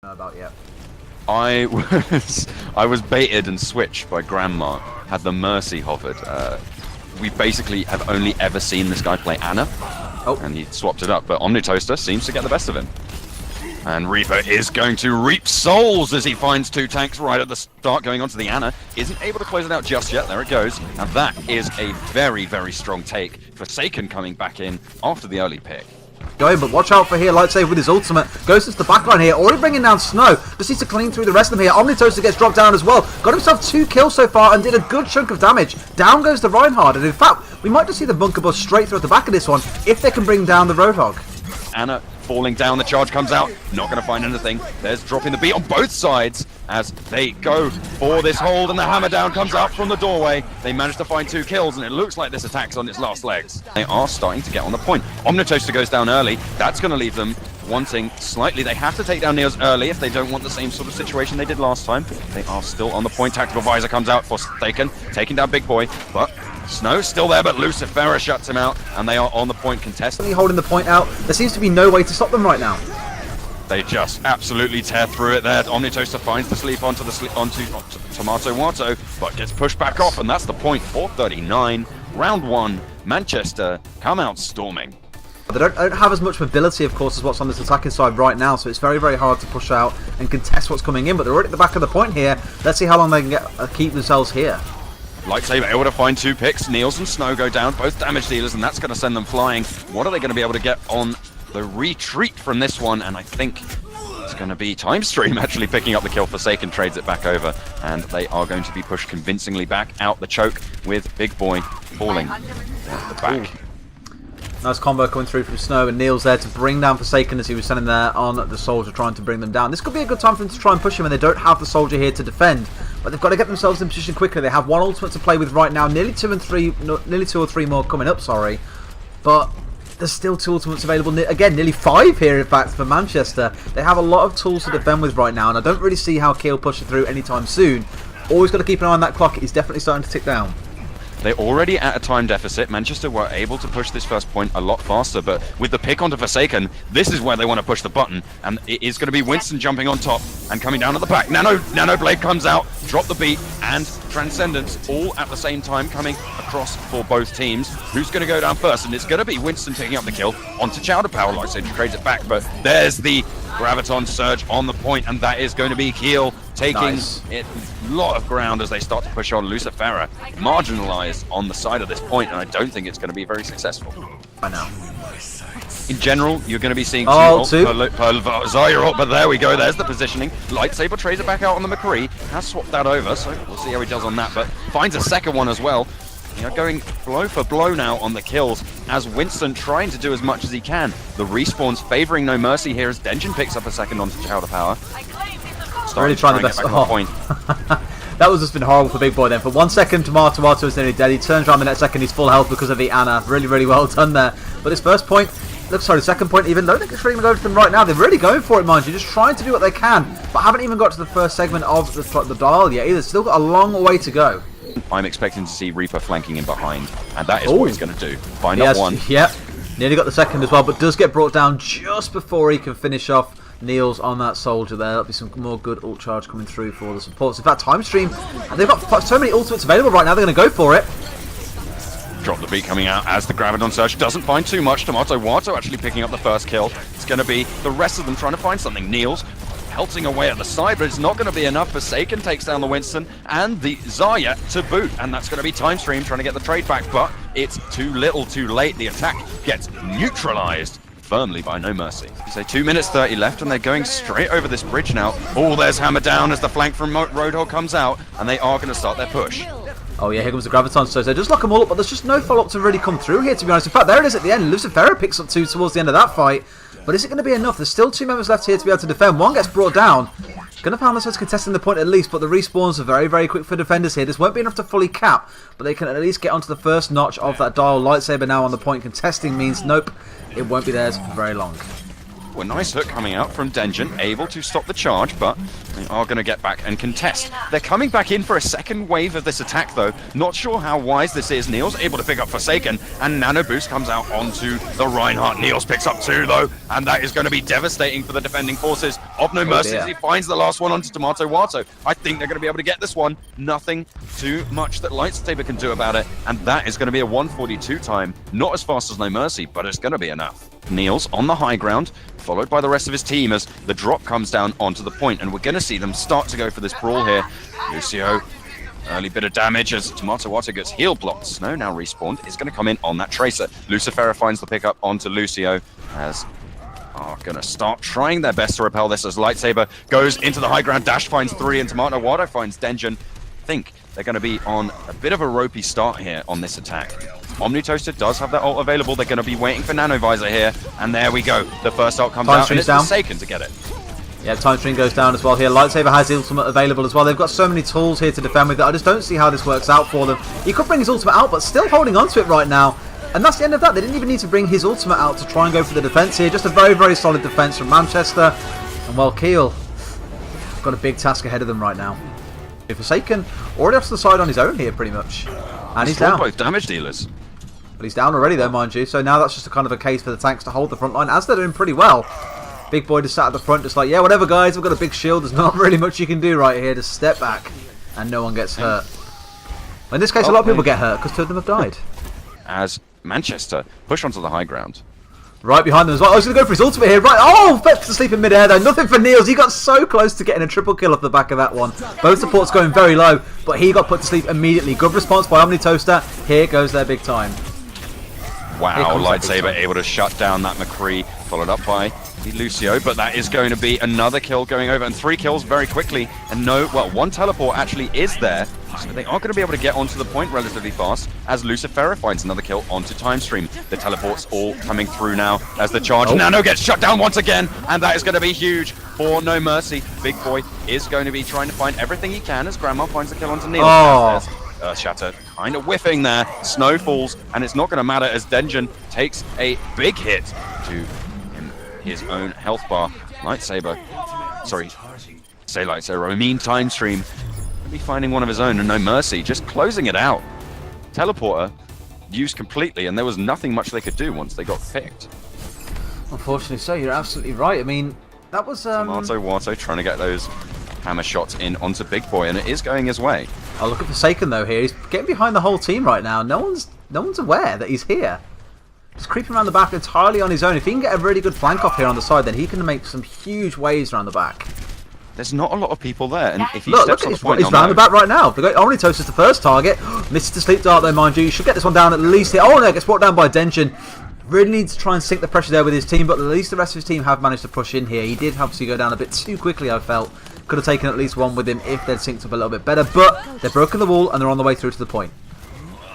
About yet. I was baited and switched by Grandma. Had the Mercy hovered. We basically have only ever seen this guy play Ana, and he swapped it up. But Omnitoaster seems to get the best of him. And Reaper is going to reap souls as he finds two tanks right at the start going onto the Ana. Isn't able to close it out just yet. There it goes. And that is a very, very strong take. Forsaken coming back in after the early pick. Going, but watch out for here. Lightsaber with his ultimate goes into the backline here, already bringing down Snow. Just needs to clean through the rest of them here. Omnitoaster gets dropped down as well. Got himself 2 kills so far and did a good chunk of damage. Down goes the Reinhardt, and in fact, we might just see the bunker bust straight through at the back of this one if they can bring down the Roadhog. Ana falling down, the charge comes out, not going to find anything. There's dropping the beat on both sides as they go for this hold, and the hammer down comes out from the doorway. They manage to find 2 kills, and it looks like this attack's on its last legs. They are starting to get on the point. Omnitoaster goes down early. That's going to leave them wanting slightly. They have to take down Neos early if they don't want the same sort of situation they did last time. They are still on the point. Tactical Visor comes out for Forsaken, taking down Big Boy, but Snow's still there, but Lucifera shuts him out, and they are on the point contesting. Holding the point out. There seems to be no way to stop them right now. They just absolutely tear through it there. Omnitoaster finds the sleep onto Tomato Wato, but gets pushed back off, and that's the point. 4:39, round 1. Manchester come out storming. They don't have as much mobility, of course, as what's on this attacking side right now, so it's very, very hard to push out and contest what's coming in, but they're already at the back of the point here. Let's see how long they can keep themselves here. Lightsaber able to find 2 picks. Niels and Snow go down, both damage dealers, and that's going to send them flying. What are they going to be able to get on the retreat from this one? And I think it's going to be Time Stream actually picking up the kill. Forsaken trades it back over, and they are going to be pushed convincingly back out the choke with Big Boy falling at the back. Ooh. Nice combo coming through from Snow, and Neil's there to bring down Forsaken as he was standing there on the Soldier trying to bring them down. This could be a good time for them to try and push him, and they don't have the Soldier here to defend. But they've got to get themselves in position quickly. They have 1 ultimate to play with right now, nearly 2 or 3 more coming up, sorry. But there's still 2 ultimates available. Again, nearly 5 here, in fact, for Manchester. They have a lot of tools to defend with right now, and I don't really see how Keele pushes through anytime soon. Always got to keep an eye on that clock. It's definitely starting to tick down. They're already at a time deficit. Manchester were able to push this first point a lot faster, but with the pick onto Forsaken, this is where they want to push the button, and it is going to be Winston jumping on top and coming down at the back. Nano Blade comes out, drop the beat, and Transcendence all at the same time coming across for both teams. Who's going to go down first? And it's going to be Winston picking up the kill onto Chowder Power. Lightsaber trades it back, but there's the Graviton Surge on the point, and that is going to be Keele taking a lot of ground as they start to push on. Lucifera marginalized on the side of this point, and I don't think it's going to be very successful. I know. In general, you're going to be seeing two Zyra, but there we go, there's the positioning. Lightsaber trades it back out on the McCree, has swapped that over, so we'll see how he does on that, but finds a second one as well. You're going blow for blow now on the kills as Winston trying to do as much as he can. The respawns favoring No Mercy here as Denjin picks up a second onto Chowder Power. Really trying the best. Point. That was just been horrible for Big Boy then. For 1 second, Tomato is nearly dead. He turns around the next second, he's full health because of the Ana. Really, really well done there. But his first point, sorry, second point even, don't think it's really going to go for them right now. They're really going for it, mind you. Just trying to do what they can, but haven't even got to the first segment of the dial yet either. Still got a long way to go. I'm expecting to see Reaper flanking in behind, and that is what he's going to do. Find out one. Yep, nearly got the second as well, but does get brought down just before he can finish off Niels on that Soldier there. There'll be some more good ult charge coming through for the supports. In fact, Time Stream, and they've got so many ultimates available right now, they're going to go for it. Drop the beat coming out as the Graviton Surge doesn't find too much. Tomato Wato actually picking up the first kill. It's going to be the rest of them trying to find something. Niels pelting away at the side, but it's not going to be enough. Forsaken takes down the Winston and the Zarya to boot, and that's going to be Time Stream trying to get the trade back, but it's too little too late. The attack gets neutralized firmly by No Mercy. So 2 minutes 30 left, and they're going straight over this bridge now. Oh, there's hammer down as the flank from Roadhog comes out, and they are going to start their push. Oh yeah, here comes the Graviton, so they just lock them all up, but there's just no follow-up to really come through here, to be honest. In fact, there it is at the end. Lucifera picks up 2 towards the end of that fight, but is it going to be enough? There's still 2 members left here to be able to defend. One gets brought down. Going to find themselves contesting the point at least, but the respawns are very, very quick for defenders here. This won't be enough to fully cap, but they can at least get onto the first notch of that dial. Lightsaber now on the point contesting means nope, it won't be theirs for very long. a nice hook coming out from Denjin, able to stop the charge, but they are going to get back and contest. They're coming back in for a second wave of this attack, though. Not sure how wise this is. Niels able to pick up Forsaken, and Nano Boost comes out onto the Reinhardt. Niels picks up 2, though, and that is going to be devastating for the defending forces of No Mercy. He finds the last one onto Tomato Wato. I think they're going to be able to get this one. Nothing too much that Lightsaber can do about it, and that is going to be a 142 time. Not as fast as No Mercy, but it's going to be enough. Niels on the high ground, followed by the rest of his team as the drop comes down onto the point, and we're going to see them start to go for this brawl here. Lucio, early bit of damage as Tomato Water gets heal blocked. Snow now respawned, is going to come in on that Tracer. Lucifera finds the pickup onto Lucio as are going to start trying their best to repel this as Lightsaber goes into the high ground. Dash finds 3 and Tomato Water finds Denjin. I think they're going to be on a bit of a ropey start here on this attack. Omni Toaster does have that ult available. They're going to be waiting for Nano Visor here. And there we go. The first ult comes out and it's Forsaken to get it. Yeah, Time Stream goes down as well here. Lightsaber has the ultimate available as well. They've got so many tools here to defend with that. I just don't see how this works out for them. He could bring his ultimate out, but still holding on to it right now. And that's the end of that. They didn't even need to bring his ultimate out to try and go for the defense here. Just a very, very solid defense from Manchester. And well, Keele got a big task ahead of them right now. Forsaken already off to the side on his own here, pretty much. And he's down. Both damage dealers. But he's down already though, mind you. So now that's just a kind of a case for the tanks to hold the front line, as they're doing pretty well. Big Boy just sat at the front, just like, yeah, whatever, guys. We've got a big shield. There's not really much you can do right here. Just step back, and no one gets hurt. Well, in this case, a lot of people get hurt because 2 of them have died. As Manchester push onto the high ground. Right behind them as well. I was going to go for his ultimate here. Right. Oh, flips to sleep in midair though. Nothing for Niels. He got so close to getting a triple kill off the back of that one. Both supports going very low, but he got put to sleep immediately. Good response by Omni Toaster. Here goes their big time. Wow, Lightsaber able to shut down that McCree, followed up by Lucio, but that is going to be another kill going over, and 3 kills very quickly, and one teleport actually is there, so they are going to be able to get onto the point relatively fast, as Lucifera finds another kill onto Time Stream. The teleports all coming through now, as the charge Nano gets shut down once again, and that is going to be huge for No Mercy. Big Boy is going to be trying to find everything he can, as Grandma finds the kill onto Neil. Shatter kind of whiffing there. Snow falls, and it's not going to matter as Denjin takes a big hit to his own health bar. Lightsaber, I mean Time Stream, will be finding one of his own, and No Mercy just closing it out. Teleporter used completely, and there was nothing much they could do once they got picked. Unfortunately so, you're absolutely right. I mean, that was Tomato Wato trying to get those hammer shots in onto Big Boy, and it is going his way. Oh, look at Forsaken though here. He's getting behind the whole team right now. No one's aware that he's here. He's creeping around the back entirely on his own. If he can get a really good flank off here on the side, then he can make some huge waves around the back. There's not a lot of people there, and if he look steps on the point, he's round the back right now. Omni Toast is the first target. Misses the sleep dart though, mind you. You should get this one down at least here. Oh no, it gets brought down by Denjin. Really needs to try and sink the pressure there with his team, but at least the rest of his team have managed to push in here. He did obviously go down a bit too quickly, I felt. Could have taken at least one with him if they'd synced up a little bit better, but they've broken the wall and they're on the way through to the point.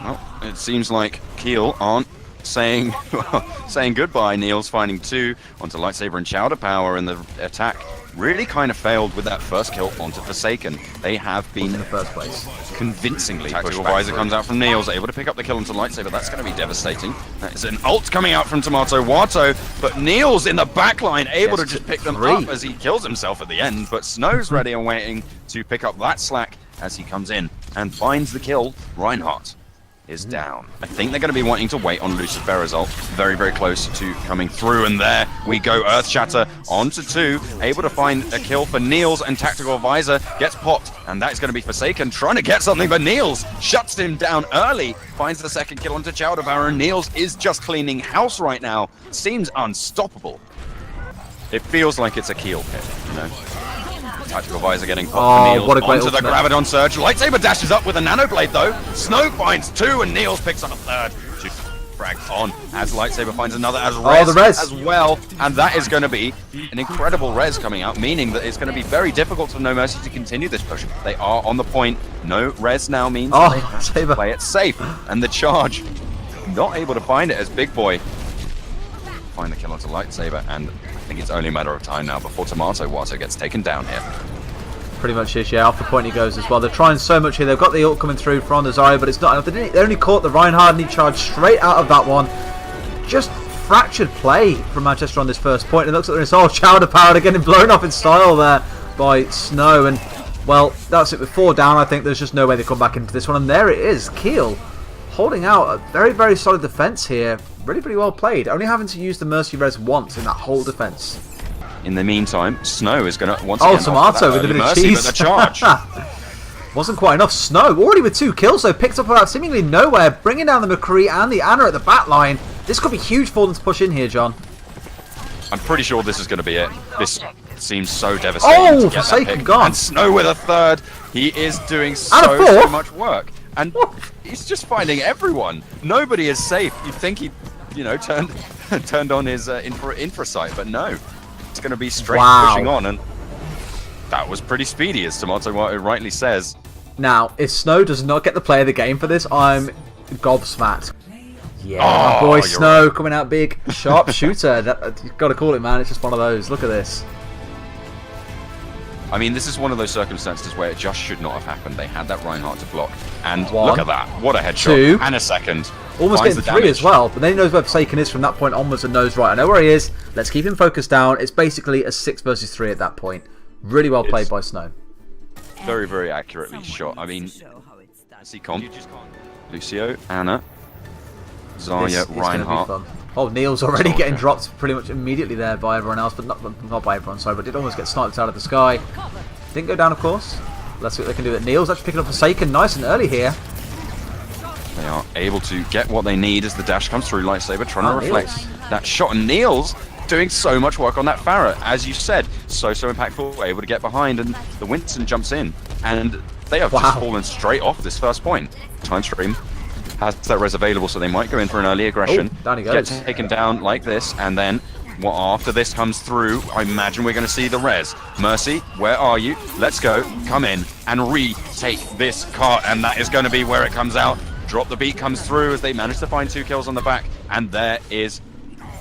Well, it seems like Keele aren't saying goodbye. Niels finding 2 onto Lightsaber and Chowder Power, and the attack really kind of failed with that first kill onto Forsaken. They have been in the first place convincingly Tactical Visor comes out from Niels, able to pick up the kill onto Lightsaber. That's going to be devastating. That is an ult coming out from Tomato Wato, but Niels in the backline able to just pick them up as he kills himself at the end, but Snow's ready and waiting to pick up that slack as he comes in and finds the kill. Reinhardt is down. I think they're going to be wanting to wait on Lucifera's ult. Very, very close to coming through, and there we go. Earth Shatter onto 2, able to find a kill for Niels, and Tactical Visor gets popped, and that's going to be Forsaken trying to get something, but Niels shuts him down early, finds the second kill onto Chowder Power, and Niels is just cleaning house right now. Seems unstoppable. It feels like it's a Keele pit, you know. Tactical Visor getting popped for Niels onto the Gravidon Surge. Lightsaber dashes up with a Nano Blade though. Snow finds 2 and Niels picks up a third. To frag on as Lightsaber finds another as res as well. And that is going to be an incredible res coming out, meaning that it's going to be very difficult for No Mercy to continue this push. They are on the point. No res now means they have to play it safe. And the charge, not able to find it as Big Boy find the kill onto Lightsaber, and I think it's only a matter of time now before Tomato Wato gets taken down here. Pretty much is, yeah. Off the point he goes as well. They're trying so much here. They've got the ult coming through from the Zarya, but it's not enough. They only caught the Reinhardt, and he charged straight out of that one. Just fractured play from Manchester on this first point. It looks like it's all chowder power getting blown off in style there by Snow. And, well, that's it with 4 down. I think there's just no way they come back into this one. And there it is. Keele holding out a very, very solid defence here. Really, really well played. Only having to use the Mercy Res once in that whole defence. In the meantime, Snow is going to once again... Oh, Tomato with a bit of cheese. But the charge. Wasn't quite enough. Snow, already with 2 kills, though, picked up about seemingly nowhere, bringing down the McCree and the Anna at the back line. This could be huge for them to push in here, John. I'm pretty sure this is going to be it. This seems so devastating. Oh, to get Forsaken that pick. gone. And Snow with a 3rd. He is doing so much work. And he's just finding everyone. Nobody is safe. You'd think he, you know, turned on his infra sight, but no. It's going to be straight pushing on. And that was pretty speedy, as Tomato rightly says. Now, if Snow does not get the play of the game for this, I'm gobsmacked. Yeah, Oh, my boy you're Snow coming out big. Sharp shooter. You've got to call it, man. It's just one of those. Look at this. I mean, this is one of those circumstances where it just should not have happened. They had that Reinhardt to block. And 1, look at that. What a headshot. 2. And a 2nd. Almost Finds getting the 3 damage. as well. But then he knows where Forsaken is from that point onwards and knows, right, I know where he is. Let's keep him focused down. It's basically a 6 versus 3 at that point. Really well played by Snow. Very, very accurately shot. I mean, Lucio, Anna, Zarya, This is gonna be Reinhardt. fun. Oh, Neil's already Soldier. getting dropped pretty much immediately there by everyone else, but not by everyone, sorry, but did almost get sniped out of the sky. Didn't go down, of course. Let's see what they can do. Neil's actually picking up Forsaken nice and early here. They are able to get what they need as the dash comes through. Lightsaber trying to reflect Niels. that shot. And Niels doing so much work on that Farah. As you said, so impactful, able to get behind, and the Winston jumps in. And they have just fallen straight off this first point. Time stream has that res available, so they might go in for an early aggression. Oh, down he Get goes. taken down like this, and then after this comes through, I imagine we're going to see the res. Mercy, where are you? Let's go. Come in and retake this cart, and that is going to be where it comes out. Drop the beat comes through as they manage to find 2 kills on the back, and there is,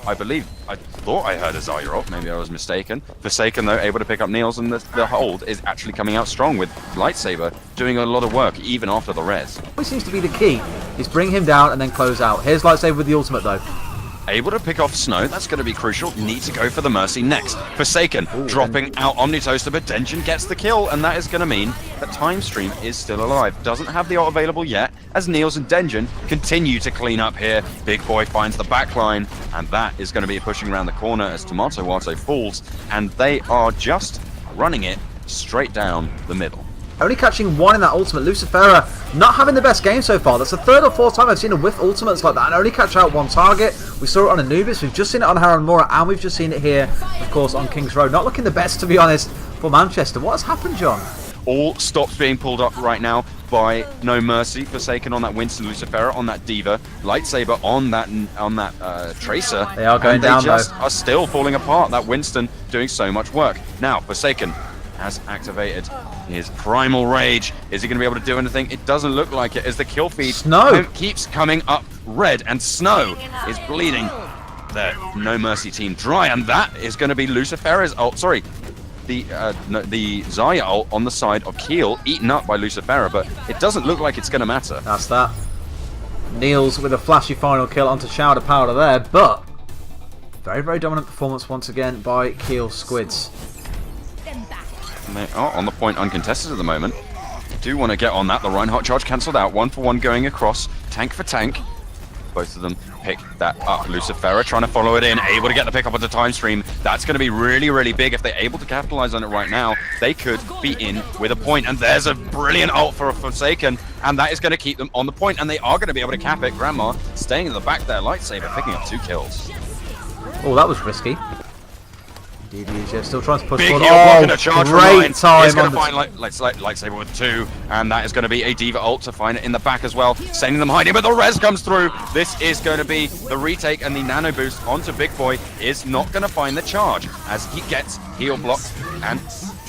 I thought I heard a Zarya ult, maybe I was mistaken. Forsaken, though, able to pick up Niels, and the hold is actually coming out strong with Lightsaber doing a lot of work even after the res. What seems to be the key is bring him down and then close out. Here's Lightsaber with the ultimate, though. Able to pick off Snow, that's going to be crucial. Need to go for the Mercy next. Forsaken dropping out Omnitoaster, but Denjin gets the kill, and that is going to mean that Time Stream is still alive. Doesn't have the ult available yet, as Niels and Denjin continue to clean up here. Big Boy finds the backline, and that is going to be pushing around the corner as Tomato falls, and they are just running it straight down the middle. Only catching 1 in that ultimate. Lucifera not having the best game so far. That's the 3rd or 4th time I've seen a whiff ultimates like that and only catch out 1 target. We saw it on Anubis, we've just seen it on Haran Mora, and we've just seen it here, of course, on King's Road. Not looking the best, to be honest, for Manchester. What has happened, John? All stops being pulled up right now by No Mercy. Forsaken on that Winston, Lucifera on that Diva, Lightsaber on that Tracer. They are going down, they just are still falling apart. That Winston doing so much work. Now Forsaken has activated his Primal Rage. Is he going to be able to do anything? It doesn't look like it, as the kill feed keeps coming up red, and Snow is bleeding the No Mercy team dry, and that is going to be Lucifera's ult. Sorry, the Zarya ult on the side of Keele, eaten up by Lucifera, but it doesn't look like it's going to matter. That's that. Niels with a flashy final kill onto Chowder Powder there, but very, very dominant performance once again by Keele Squids. And they are on the point uncontested at the moment. Do want to get on that. The Reinhardt charge cancelled out. 1 for 1 going across. Tank for tank. Both of them pick that up. Lucifera trying to follow it in. Able to get the pick up on the time stream. That's going to be really, really big. If they're able to capitalize on it right now, they could be in with a point. And there's a brilliant ult for a Forsaken. And that is going to keep them on the point. And they are going to be able to cap it. Grandma staying in the back there. Lightsaber picking up 2 kills. Oh, that was risky. DDJ still trying to push Big forward. heal blocking a charge from great Ryan. time. He's going on to the find Lightsaber with 2, and that is going to be a Diva ult to find it in the back as well, sending them hiding, but the res comes through. This is going to be the retake, and the nano boost onto Big Boy is not going to find the charge as he gets heal blocked, and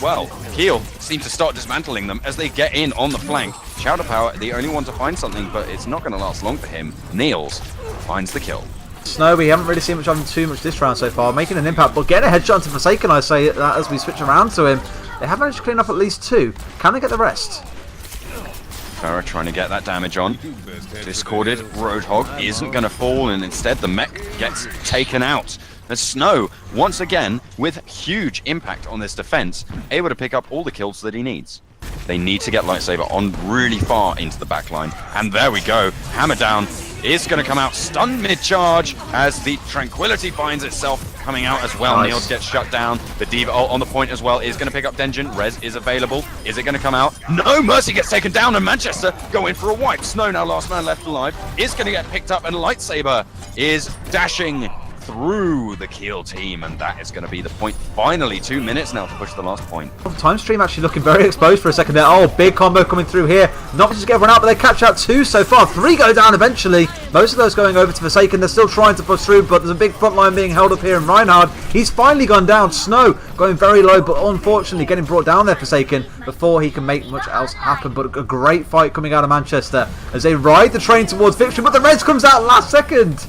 well, Keele seems to start dismantling them as they get in on the flank. Chowder Power, the only one to find something, but it's not going to last long for him. Niels finds the kill. Snow, we haven't really seen much of him too much this round so far, making an impact, but getting a headshot into Forsaken, I say that as we switch around to him. They have managed to clean up at least 2. Can they get the rest? Farah trying to get that damage on. Discorded Roadhog isn't going to fall, and instead the mech gets taken out. As Snow, once again, with huge impact on this defense, able to pick up all the kills that he needs. They need to get Lightsaber on really far into the backline. And there we go. Hammer down is going to come out. Stun mid-charge as the Tranquility finds itself coming out as well. Nice. Niels gets shut down. The Diva ult on the point as well is going to pick up Denjin. Rez is available. Is it going to come out? No! Mercy gets taken down, and Manchester go in for a wipe. Snow, now last man left alive, is going to get picked up, and Lightsaber is dashing through the Keele team, and that is going to be the point. Finally, 2 minutes now to push the last point. Time stream actually looking very exposed for a second there. Oh, big combo coming through here. Not just get everyone out, but they catch out 2 so far. 3 go down eventually. Most of those going over to Forsaken. They're still trying to push through, but there's a big front line being held up here. And Reinhard, he's finally gone down. Snow going very low, but unfortunately getting brought down there, Forsaken, before he can make much else happen. But a great fight coming out of Manchester as they ride the train towards victory, but the Reds comes out last second.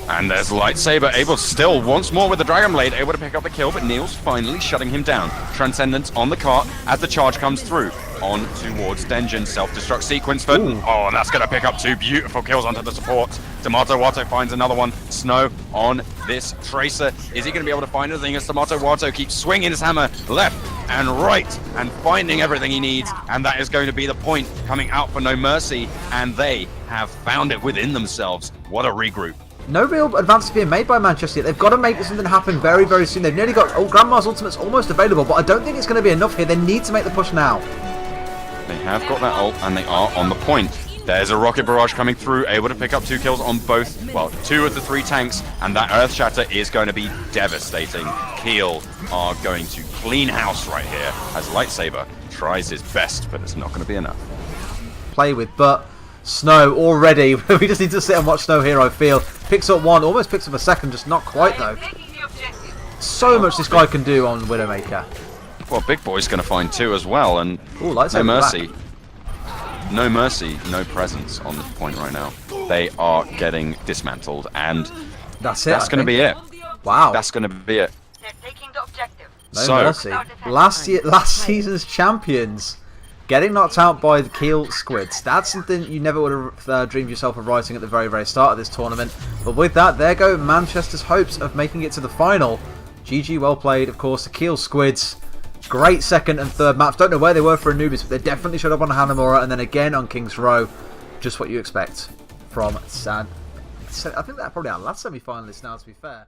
And there's Lightsaber able still once more with the Dragon Blade, able to pick up the kill, but Niels finally shutting him down. Transcendence on the cart as the charge comes through. On towards Denjin, self-destruct sequence for... Ooh. Oh, and that's going to pick up 2 beautiful kills onto the support. Tomato Watto finds another one. Snow on this Tracer. Is he going to be able to find anything as Tomato Watto keeps swinging his hammer left and right and finding everything he needs? And that is going to be the point coming out for No Mercy. And they have found it within themselves. What a regroup. No real advances being made by Manchester yet. They've got to make something happen very, very soon. They've nearly got Grandma's Ultimate's almost available, but I don't think it's going to be enough here. They need to make the push now. They have got that ult, and they are on the point. There's a rocket barrage coming through, able to pick up 2 kills on both, well, 2 of the 3 tanks, and that Earth Shatter is going to be devastating. Keele are going to clean house right here as Lightsaber tries his best, but it's not going to be enough. Play with, but Snow already. We just need to sit and watch Snow here, I feel. Picks up 1, almost picks up a second, just not quite though. So much this guy can do on Widowmaker. Well, Big Boy's going to find 2 as well, and Ooh, No Mercy. No Mercy, no presence on this point right now. They are getting dismantled, and That's it. that's going to be it. Wow. That's going to be it. They're taking the objective. No mercy. Last season's champions getting knocked out by the Keele Squids. That's something you never would have dreamed yourself of writing at the very, very start of this tournament. But with that, there go Manchester's hopes of making it to the final. GG, well played. Of course, the Keele Squids. Great second and third maps. Don't know where they were for Anubis, but they definitely showed up on Hanamura and then again on King's Row. Just what you expect from San. I think they're probably our last semi-finalists now, to be fair.